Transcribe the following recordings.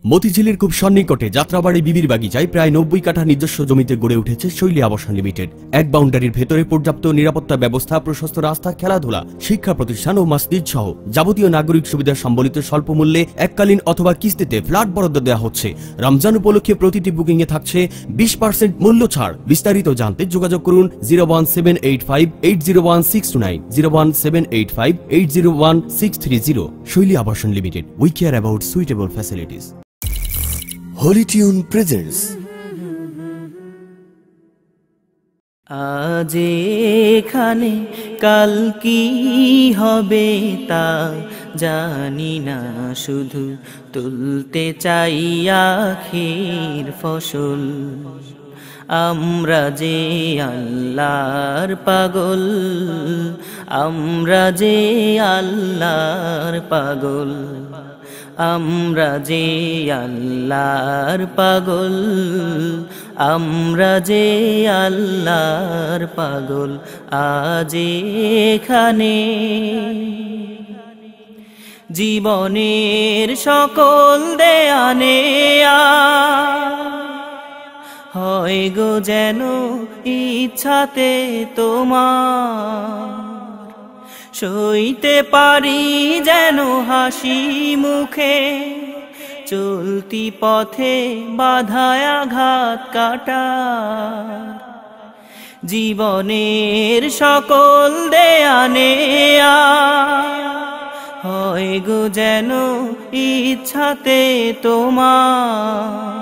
মতিঝিলের খুব সন্নিকটে যাত্রাবাড়ি বিবির বাগিচায় প্রায় 90 কাঠা নিজস্ব জমিতে গড়ে উঠেছে শৈলী আবাসন লিমিটেড। এক বাউন্ডারির ভেতরে পর্যাপ্ত নিরাপত্তা ব্যবস্থা, প্রশস্ত রাস্তা, খেলাধুলা, শিক্ষা প্রতিষ্ঠান ও মসজিদ সহ যাবতীয় নাগরিক সুবিধা সম্বলিত স্বল্প মূল্যে এককালীন অথবা কিস্তিতে ফ্ল্যাট বরাদ্দ দেওয়া হচ্ছে। রমজান উপলক্ষে প্রতিটি বুকিং এ থাকছে 20% মূল্য ছাড়। বিস্তারিত জানতে যোগাযোগ করুন 01785801629, 01785801630। Shoili Abashon limited, we care about suitable facilities. Holy Tune presents. আজ এখানে কাল কি হবে তা জানি না, শুধু তুলতে চাই আখের ফসল। আমরা যে আল্লাহর পাগল, আমরা যে আল্লাহর পাগল, আমরা যে আল্লাহর পাগল, আমরা যে আল্লাহর পাগল। আজ এখানে জীবনের সকল দেয়ানে হয় গো যেন ইচ্ছাতে তোমার, সইতে পারি যেন হাসি মুখে, চলতি পথে বাধায় আঘাত কাটা। জীবনের সকল দেয়ানে হয় গো যেন ইচ্ছাতে তোমার,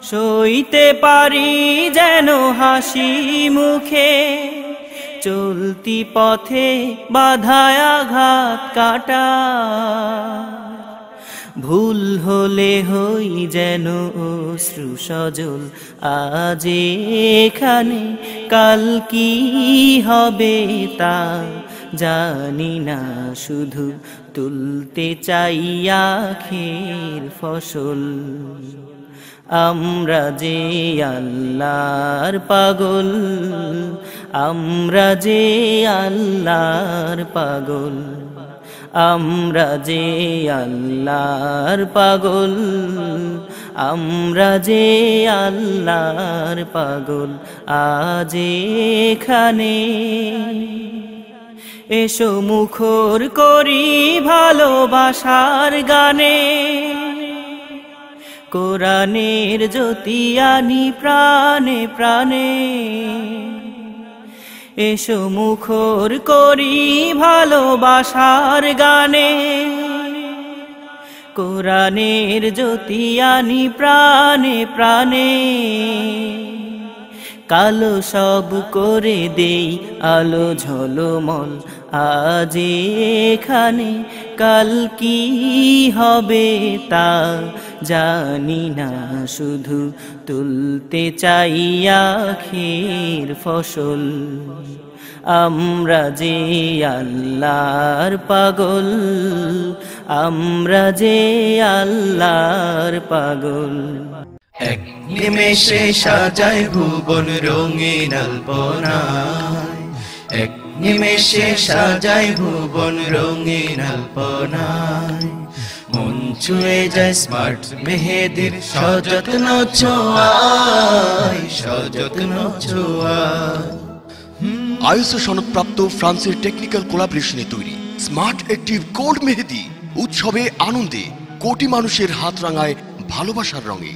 সইতে পারি যেন হাসি মুখে, চলতি পথে বাধায় আঘাত কাটা। ভুল হলে হই যেন অশ্রু সজল, আজ এখানে কাল কি হবে তা জানি না, শুধু তুলতে চাই আখের ফসল। আমরা যে আল্লাহর পাগল, আমরা যে আল্লাহর পাগল, আমরা যে আল্লাহর পাগল, আমরা যে আল্লাহর পাগল। আজ এখানে এসো মুখর করি ভালোবাসার গানে, কোরআনের জ্যোতি আনি প্রাণে প্রাণে। এসো মুখর করি ভালোবাসার গানে, কোরআনের জ্যোতি আনি প্রাণে প্রাণে। কালো সব করে দেই আলো ঝলমল, আজ এখানে কাল কি হবে তা জানি না, শুধু তুলতে চাই আখের ফসল। আমরা যে আল্লাহর পাগল, আমরা যে আল্লাহর পাগল। এক নিমেষে সাজায় ভুবন রঙিন আলপনায়, এক নিমেষে সাজায় ভুবন রঙিন আলপনায়। মন ছুঁয়ে যায় স্মার্ট মেহেদির সযত্ন ছোঁয়ায়, সযত্ন ছোঁয়ায়। আইএসও সনদপ্রাপ্ত ফ্রান্সের টেকনিক্যাল কোলাবরেশনে তৈরি স্মার্ট অ্যাক্টিভ গোল্ড মেহেদি উৎসবে আনন্দে কোটি মানুষের হাত রাঙায় ভালোবাসার রঙে।